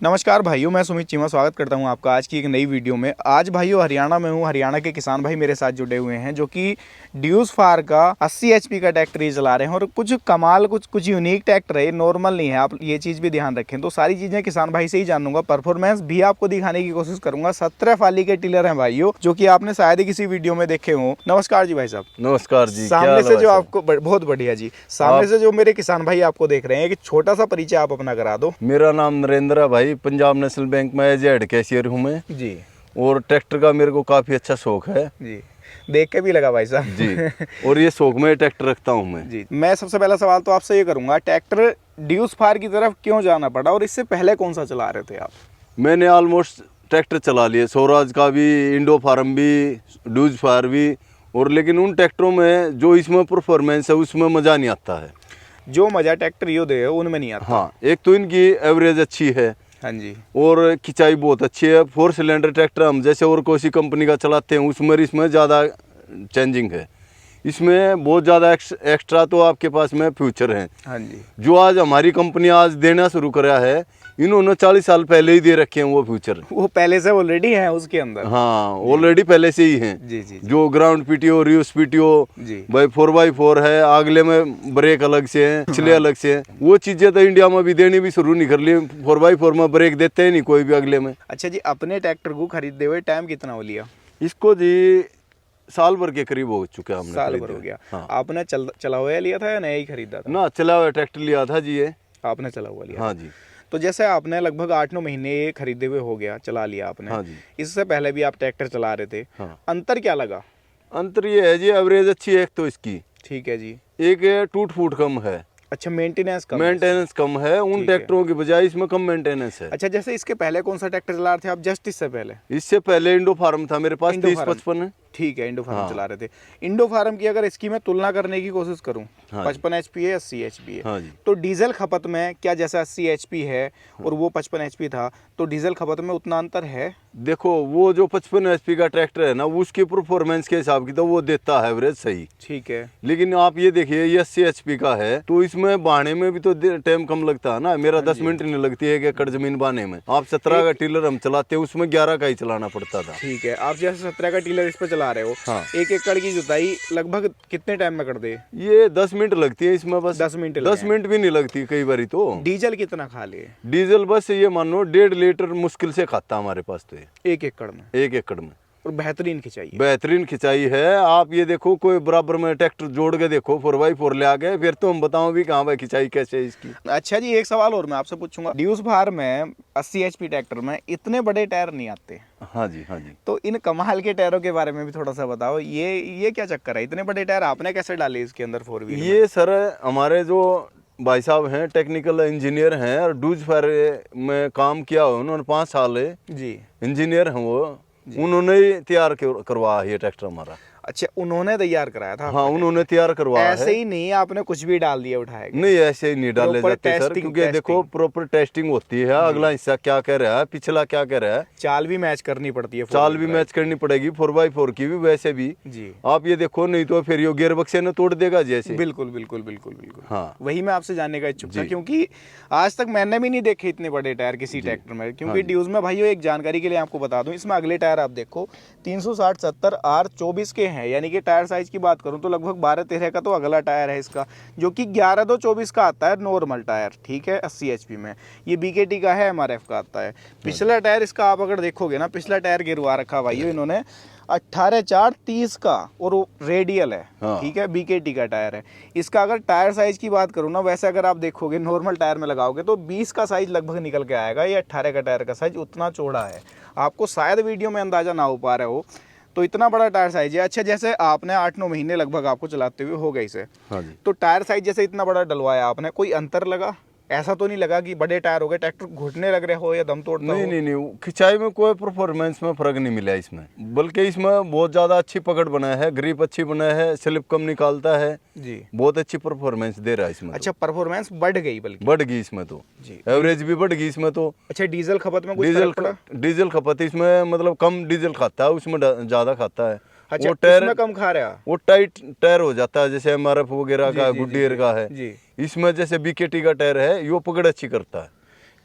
नमस्कार भाइयों, मैं सुमित चीमा स्वागत करता हूं आपका आज की एक नई वीडियो में। आज भाइयों हरियाणा में हूं। हरियाणा के किसान भाई मेरे साथ जुड़े हुए हैं जो कि ड्यूस फार का 80 एचपी का ट्रैक्टर ही चला रहे हैं और कुछ कमाल कुछ यूनिक ट्रैक्टर है, नॉर्मल नहीं है। आप ये चीज़ भी ध्यान रखें। तो सारी चीज़ें किसान भाई से ही जानूंगा, परफॉर्मेंस भी आपको दिखाने की कोशिश करूंगा। 17 फाली के टिलर हैं भाइयों, जो कि आपने शायद ही किसी वीडियो में देखे हो। नमस्कार जी भाई साहब। नमस्कार जी। सामने से जो आपको बहुत बढ़िया जी, सामने से जो मेरे किसान भाई आपको देख रहे हैं, एक छोटा सा परिचय आप अपना करा दो। मेरा नाम नरेंद्र है भाई, पंजाब नेशनल बैंक में एज हेड कैशियर हूँ मैं जी। और ट्रैक्टर का मेरे को काफ़ी अच्छा शौक है जी, देख के भी लगा भाई साहब जी। और ये शौक में ट्रैक्टर रखता हूँ मैं जी। मैं सबसे पहला सवाल तो आपसे ये करूंगा, ट्रैक्टर ड्यूस फार की तरफ क्यों जाना पड़ा और इससे पहले कौन सा चला रहे थे आप? मैंने ऑलमोस्ट ट्रैक्टर चला लिए, स्वराज का भी, इंडो फार्म भी, ड्यूस फार भी। और लेकिन उन ट्रैक्टरों में जो इसमें परफॉर्मेंस है उसमें मज़ा नहीं आता है। जो मजा ट्रैक्टर यो दे उनमें नहीं आता। हाँ, एक तो इनकी एवरेज अच्छी है हाँ जी। और खिंचाई बहुत अच्छी है। 4 सिलेंडर ट्रैक्टर हम जैसे और कोई कंपनी का चलाते हैं उसमें इसमें ज़्यादा चेंजिंग है। इसमें बहुत ज़्यादा एक्स्ट्रा तो आपके पास में फ्यूचर हैं। हाँ जी। जो आज हमारी कंपनी आज देना शुरू करा है, इन्होंने 40 साल पहले ही दे रखे हैं वो फ्यूचर। वो पहले से ऑलरेडी है उसके अंदर। हाँ, ऑलरेडी पहले से ही हैं। जी जी। जो ग्राउंड पीटीओ, रिवर्स पीटीओ जी। भाई 4x4 है, अगले में ब्रेक अलग से हैं, पिछले अलग से हैं। वो चीज़ें तो इंडिया में भी देनी भी शुरू नहीं कर ली। 4x4 में ब्रेक देते ही नहीं कोई भी अगले में। अच्छा जी, अपने ट्रैक्टर को खरीदते हुए टाइम कितना हो लिया? इसको जी साल भर के करीब हो चुका है हमने। साल भर हो गया। हाँ। आपने चला हुआ लिया था या नया ही खरीदा था? ना, चला हुआ ट्रैक्टर लिया था जी ये। आपने चला हुआ लिया? हाँ जी। तो जैसे आपने लगभग 8-9 महीने खरीदे हुए हो गया, चला लिया आपने। हाँ जी। इससे पहले भी आप ट्रैक्टर चला रहे थे। हाँ। अंतर क्या लगा? अंतर ये है जी, एवरेज अच्छी है एक तो इसकी। ठीक है जी। एक टूट फूट कम है। अच्छा, मेंटेनेंस कम है। मेंटेनेंस कम है उन ठीक है। ट्रैक्टरों की बजाय इसमें कम मेंटेनेंस है। अच्छा, जैसे इसके पहले कौन सा ट्रैक्टर चला रहे थे आप? जस्ट इससे पहले? इससे पहले इंडो फार्म था मेरे पास, इंडो 3055 है। ठीक है, इंडो फार्म हाँ। चला रहे थे। इंडो फार्म की अगर इसकी मैं तुलना करने की कोशिश करूं, हाँ 55 एचपी है, 80 एचपी है। हाँ जी। तो डीजल खपत में क्या, जैसे 80 एचपी है और वो 55 एचपी था, तो डीजल खपत में उतना अंतर है? देखो, वो जो 55 एचपी का ट्रैक्टर है ना, उसकी परफॉर्मेंस के हिसाब की तो वो देता है एवरेज सही। ठीक है। लेकिन आप ये देखिए, ये 80 एचपी का है तो इसमें बहाने में भी तो टाइम कम लगता है ना। मेरा 10 मिनट नहीं लगती है 1 एकड़ जमीन बाने में। आप 17 का टिलर हम चलाते हैं, उसमें 11 का ही चलाना पड़ता था। ठीक है, आप जैसे 17 का टीलर इस पे चला रहे हो। हाँ। 1 एकड़ की जुताई लगभग कितने टाइम में कर दे? ये 10 मिनट लगती है इसमें, बस 10 मिनट 10 मिनट भी नहीं लगती कई बारी तो। डीजल कितना खा ले? डीजल बस ये मानो 1.5 लीटर मुश्किल से खाता हमारे पास तो ये 1 एकड़ में? 1 एकड़ में। और बेहतरीन खिंचाई है। बेहतरीन खिंचाई है। आप ये देखो, कोई बराबर में ट्रैक्टर जोड़ के देखो 4x4 ले आ गए, फिर तो हम बताओ भी कहाँ भाई खिंचाई कैसे है इसकी। अच्छा जी, एक सवाल और मैं आपसे पूछूंगा। ड्यूस फार में 80 एचपी ट्रैक्टर में इतने बड़े टायर नहीं आते। हाँ जी, हाँ जी। तो इन कमाल के टायरों के बारे में भी थोड़ा सा बताओ। ये क्या चक्कर है? इतने बड़े टायर आपने कैसे डाले इसके अंदर 4 व्हील में? ये सर हमारे जो भाई साहब हैं, टेक्निकल इंजीनियर हैं और ड्यूस फार में काम किया हो उन्होंने, 5 साल है जी। इंजीनियर हैं वो। उन्होंने ही तैयार करवाया ये ट्रैक्टर हमारा। अच्छा, उन्होंने तैयार कराया था? हाँ, उन्होंने तैयार करवाया है। ऐसे ही नहीं आपने कुछ भी डाल दिया उठाया? नहीं, ऐसे ही नहीं डाले Proper जाते सर, testing, क्योंकि देखो प्रॉपर टेस्टिंग होती है। अगला हिस्सा क्या कह रहा है, पिछला क्या कह रहा है, चाल भी मैच करनी पड़ती है। चाल भी मैच करनी पड़ेगी 4x4 की भी, वैसे भी। जी। आप ये देखो, नहीं तो फिर ये गियर बक्से ने तोड़ देगा जैसे। बिल्कुल बिल्कुल बिल्कुल बिल्कुल। हाँ। वही मैं आपसे जानने का इच्छुक था, क्योंकि आज तक मैंने भी नहीं देखे इतने बड़े टायर किसी ट्रैक्टर में। क्योंकि ड्यूज में भाइयों, एक जानकारी के लिए आपको बता दूं, इसमें अगले टायर आप देखो 360/70 R24 के हैं। यानी कि टायर साइज की बात करूं तो लगभग 12-13 का तो अगला टायर है इसका, जो कि 11/24 का आता है नॉर्मल टायर। ठीक है, 80 एचपी में। ये BKT का है, MRF का आता है। पिछला टायर इसका आप अगर देखोगे ना, पिछला टायर गिरवा रखा भाइयों इन्होंने 18/4/30 का, और वो रेडियल है। हाँ। ठीक है, BKT का टायर है। इसका अगर टायर साइज की बात करूँ ना, वैसे अगर आप देखोगे नॉर्मल टायर में लगाओगे तो 20 का साइज लगभग निकल के आएगा। ये 18 का टायर का साइज उतना चौड़ा है। आपको शायद वीडियो में अंदाजा ना हो पा रहे हो, तो इतना बड़ा टायर साइज है। अच्छा, जैसे आपने 8-9 महीने लगभग आपको चलाते हुए हो गए इसे, हाँ जी। तो टायर साइज जैसे इतना बड़ा डलवाया आपने, कोई अंतर लगा? ऐसा तो नहीं लगा कि बड़े टायर हो गए, ट्रैक्टर घुटने लग रहे हो या दम तोड़ता नहीं हो? नहीं नहीं, खिंचाई में कोई परफॉर्मेंस में फर्क नहीं मिला इसमें, बल्कि इसमें बहुत ज्यादा अच्छी पकड़ बना है, ग्रिप अच्छी बना है, स्लिप कम निकालता है जी। बहुत अच्छी परफॉर्मेंस दे रहा है इसमें। अच्छा, परफॉर्मेंस बढ़ गई, बल्कि बढ़ गई इसमें तो जी। एवरेज भी बढ़ गई इसमें तो। अच्छा, डीजल खपत में कुछ फर्क पड़ा? डीजल खपत इसमें मतलब कम डीजल खाता है, उसमें ज्यादा खाता है। अच्छा, वो टायर इसमें कम खा रहा? वो टाइट टायर हो जाता है, जैसे MRF वगैरह का, गुडियर का है। जी। इसमें जैसे BKT का टायर है, यो पकड़ अच्छी करता है।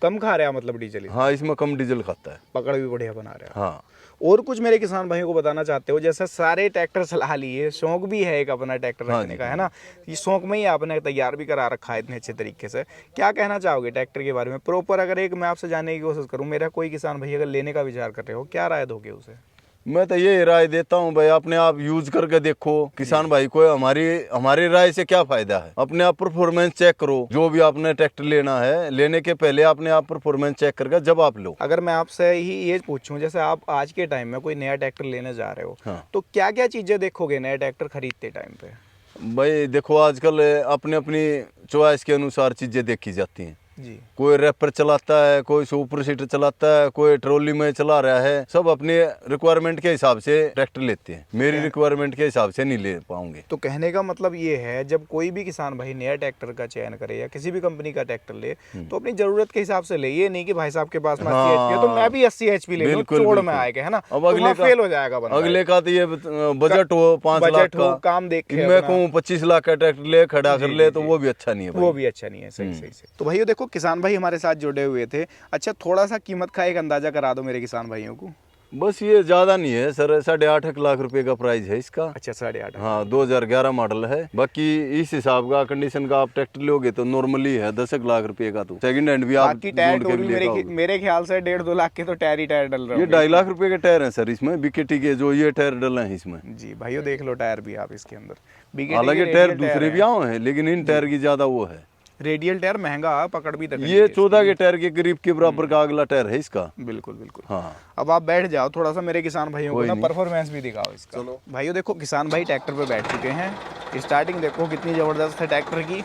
कम खा रहा है मतलब डीजल इसमें? हाँ, इसमें कम डीजल खाता है। पकड़ भी बढ़िया बना रहा है। हाँ। और कुछ मेरे किसान भाइयों को बताना चाहते हो? जैसे सारे ट्रैक्टर चला लिए, शौक भी है एक अपना ट्रैक्टर रखने का, है ना? ये शौक में ही आपने तैयार भी करा रखा है इतने अच्छे तरीके से। क्या कहना चाहोगे ट्रैक्टर के बारे में प्रॉपर? अगर एक मैं आपसे जानने की कोशिश करूँ, मेरा कोई किसान भाई अगर लेने का विचार कर रहे हो, क्या राय दोगे उसे? मैं तो ये राय देता हूँ भाई, अपने आप यूज करके देखो। किसान भाई को हमारी राय से क्या फायदा है? अपने आप परफॉर्मेंस चेक करो। जो भी आपने ट्रैक्टर लेना है, लेने के पहले अपने आप परफॉर्मेंस चेक करके जब आप लो। अगर मैं आपसे ही ये पूछूं, जैसे आप आज के टाइम में कोई नया ट्रैक्टर लेने जा रहे हो, हाँ। तो क्या क्या चीजें देखोगे नया ट्रैक्टर खरीदते टाइम पे? भाई देखो, आजकल अपने अपनी चॉइस के अनुसार चीजें देखी जाती हैं जी। कोई रैपर चलाता है, कोई सुपर सीटर चलाता है, कोई ट्रॉली में चला रहा है। सब अपने रिक्वायरमेंट के हिसाब से ट्रैक्टर लेते हैं। मेरी रिक्वायरमेंट के हिसाब से नहीं ले पाऊंगे। तो कहने का मतलब ये है, जब कोई भी किसान भाई नया ट्रैक्टर का चयन करे या किसी भी कंपनी का ट्रैक्टर ले, तो अपनी जरूरत के हिसाब से ले। ये नहीं कि भाई साहब के पास में 80 HP है तो मैं भी 80 HP ले लूं, चोड़ में आएगा, है ना? अब अगले का फेल हो जाएगा बंदा। अगले का तो ये बजट हो 5 लाख का, काम देख के मैं कहूँ 25 लाख का ट्रैक्टर ले खड़ा कर ले, तो वो भी अच्छा नहीं है भाई। वो भी अच्छा नहीं है। सही सही से। तो भाइयों देखो, किसान भाई हमारे साथ जुड़े हुए थे। अच्छा, थोड़ा सा कीमत का एक अंदाजा करा दो मेरे किसान भाइयों को। बस ये ज्यादा नहीं है सर, 8.5 लाख रुपए का प्राइस है इसका। अच्छा, 8.5। हाँ, 2011 मॉडल है। बाकी इस हिसाब का कंडीशन का आप ट्रैक्टर लोगे तो नॉर्मली है 10 लाख रुपए का। तो सेकंड हैंड भी आप टायर टूर भी मेरे ख्याल से 1.5-2 लाख के तो टायर ही टायर डल रहे हैं। ये 2.5 लाख रुपए के टायर हैं सर इसमें, बीकेटी के जो ये टायर डले हैं इसमें। जी भाइयों, देख लो टायर भी आप इसके अंदर। हालांकि टायर दूसरे भी आए हैं, लेकिन इन टायर की ज्यादा वो है। रेडियल टायर महंगा, पकड़ भी तक। ये 14 के टायर के करीब के बराबर का अगला टायर है इसका। बिल्कुल बिल्कुल। हाँ। अब आप बैठ जाओ, थोड़ा सा मेरे किसान भाइयों को ना परफॉर्मेंस भी दिखाओ इसका। चलो भाइयों देखो, किसान भाई ट्रैक्टर पे बैठ चुके हैं। स्टार्टिंग देखो कितनी जबरदस्त है ट्रैक्टर की।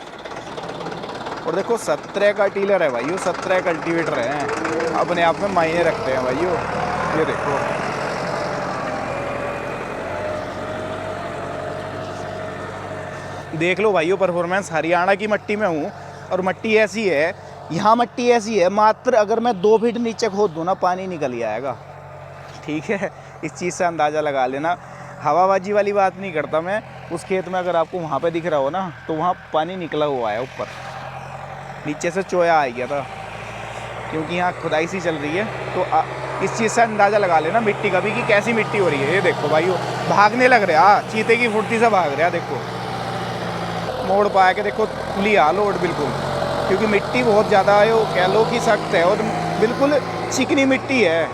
और देखो 17 का टीलर है भाइयों, 17 कल्टीवेटर है, अपने आप में मायने रखते हैं भाइयों। ये देखो, देख लो भाइयों परफॉर्मेंस। हरियाणा की मट्टी में हूँ और मट्टी ऐसी है, यहाँ मट्टी ऐसी है, मात्र अगर मैं 2 फीट नीचे खोद दूँ ना, पानी निकल ही आएगा। ठीक है, इस चीज़ से अंदाज़ा लगा लेना। हवाबाजी वाली बात नहीं करता मैं। उस खेत में अगर आपको वहाँ पे दिख रहा हो ना, तो वहाँ पानी निकला हुआ है ऊपर, नीचे से चोया आ गया था, क्योंकि यहाँ खुदाई सी चल रही है। तो इस चीज़ से अंदाज़ा लगा लेना मिट्टी का भी कि कैसी मिट्टी हो रही है। ये देखो भाइयों, भागने लग रहा, चीते की फुर्ती से भाग रहा। देखो मोड़ पाया के देखो, लिया लोड बिल्कुल, क्योंकि मिट्टी बहुत ज़्यादा है, वो कह लो कि सख्त है और बिल्कुल चिकनी मिट्टी है,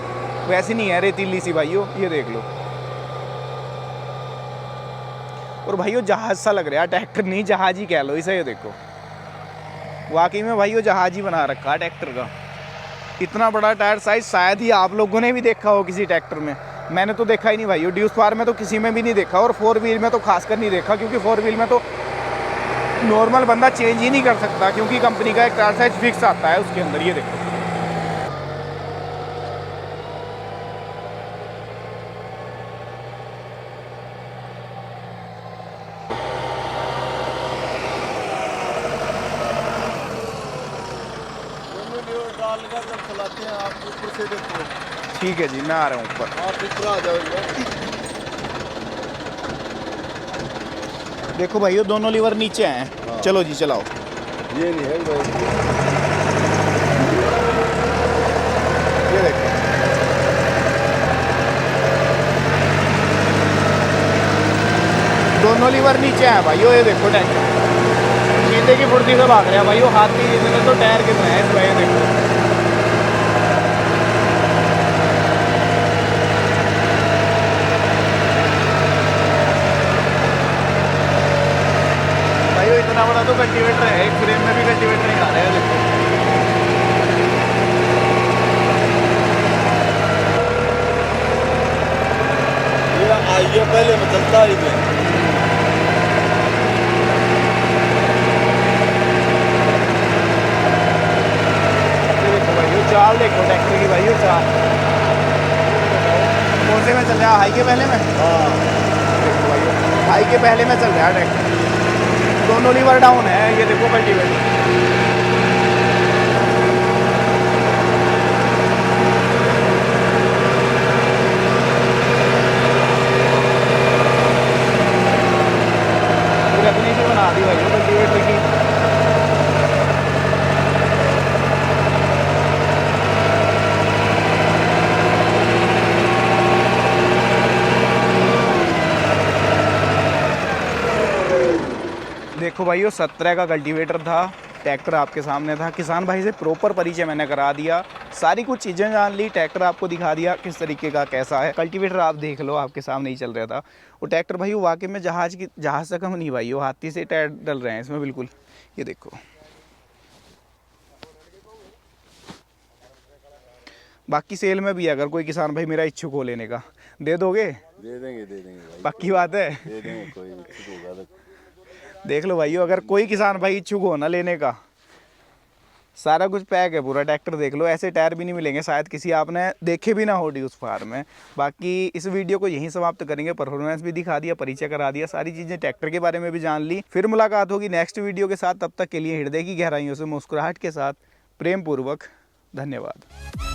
वैसी नहीं है रेतीली सी भाइयों। ये देख लो। और भाइयों जहाज सा लग रहा है, ट्रैक्टर नहीं जहाज ही कह लो इसे। ये देखो, वाकई में भाइयों जहाज ही बना रखा है ट्रैक्टर का। इतना बड़ा टायर साइज शायद ही आप लोगों ने भी देखा हो किसी ट्रैक्टर में। मैंने तो देखा ही नहीं भाइयों, ड्यूस फार में तो किसी में भी नहीं देखा, और 4 व्हील में तो खासकर नहीं देखा, क्योंकि 4 व्हील में तो नॉर्मल बंदा चेंज ही नहीं कर सकता, क्योंकि कंपनी का एक टायर साइज फिक्स आता है उसके अंदर। ये देखो, जब चलाते हैं आप ऊपर से देखो। ठीक है जी, मैं आ रहा हूँ ऊपर। आप ऊपर आ जाओगे। देखो भाइयों, दोनों लीवर नीचे हैं। हाँ। चलो जी चलाओ। ये नहीं है भाई, ये देखो, दोनों लीवर नीचे हैं भाइयों। ये देखो टैंकर चीते की फुर्ती से भाग रहे हैं भाइयों। हाथी इतने तो टायर कितने हैं इसमें, ये देखो। भाइयों इतना बड़ा तो कल्टीवेटर है, एक फ्रेम में भी कल्टीवेटर निकाल रहे हैं। देखो ये पहले में चलता ही नहीं। देखो भाइयों चाल, देखो ट्रैक्टर की भाइयों चाल। कौन से में चल रहा है? हाई के पहले में। हाँ, देखो भाइयों, हाई के पहले में चल रहा है ट्रैक्टर। दोनों लीवर डाउन है। ये देखो कल्टीवेटर। अपनी से बना दी भाई कल्टीवेटर की। देखो भाइयों 17 का कल्टीवेटर था, ट्रैक्टर आपके सामने था। किसान भाई से प्रॉपर परिचय मैंने करा दिया, सारी कुछ चीज़ें जान ली, ट्रैक्टर आपको दिखा दिया किस तरीके का कैसा है। कल्टीवेटर आप देख लो, आपके सामने ही चल रहा था। वो ट्रैक्टर भाई वाकई में जहाज़ से कम नहीं भाई, वो हाथी से टायर डल रहे हैं इसमें बिल्कुल। ये देखो, बाकी सेल में भी अगर कोई किसान भाई मेरा इच्छुक हो लेने का, दे दोगे? दे देंगे भाई, पक्की बात है? दे देंगे, कोई इच्छुक होगा तो। देख लो भाइयों, अगर कोई किसान भाई इच्छुक हो ना लेने का, सारा कुछ पैक है पूरा। ट्रैक्टर देख लो, ऐसे टायर भी नहीं मिलेंगे शायद किसी आपने देखे भी ना हो ड्यूस फार्म में। बाकी इस वीडियो को यहीं समाप्त करेंगे। परफॉर्मेंस भी दिखा दिया, परिचय करा दिया, सारी चीज़ें ट्रैक्टर के बारे में भी जान ली। फिर मुलाकात होगी नेक्स्ट वीडियो के साथ, तब तक के लिए हृदय की गहराइयों से मुस्कुराहट के साथ प्रेम पूर्वक धन्यवाद।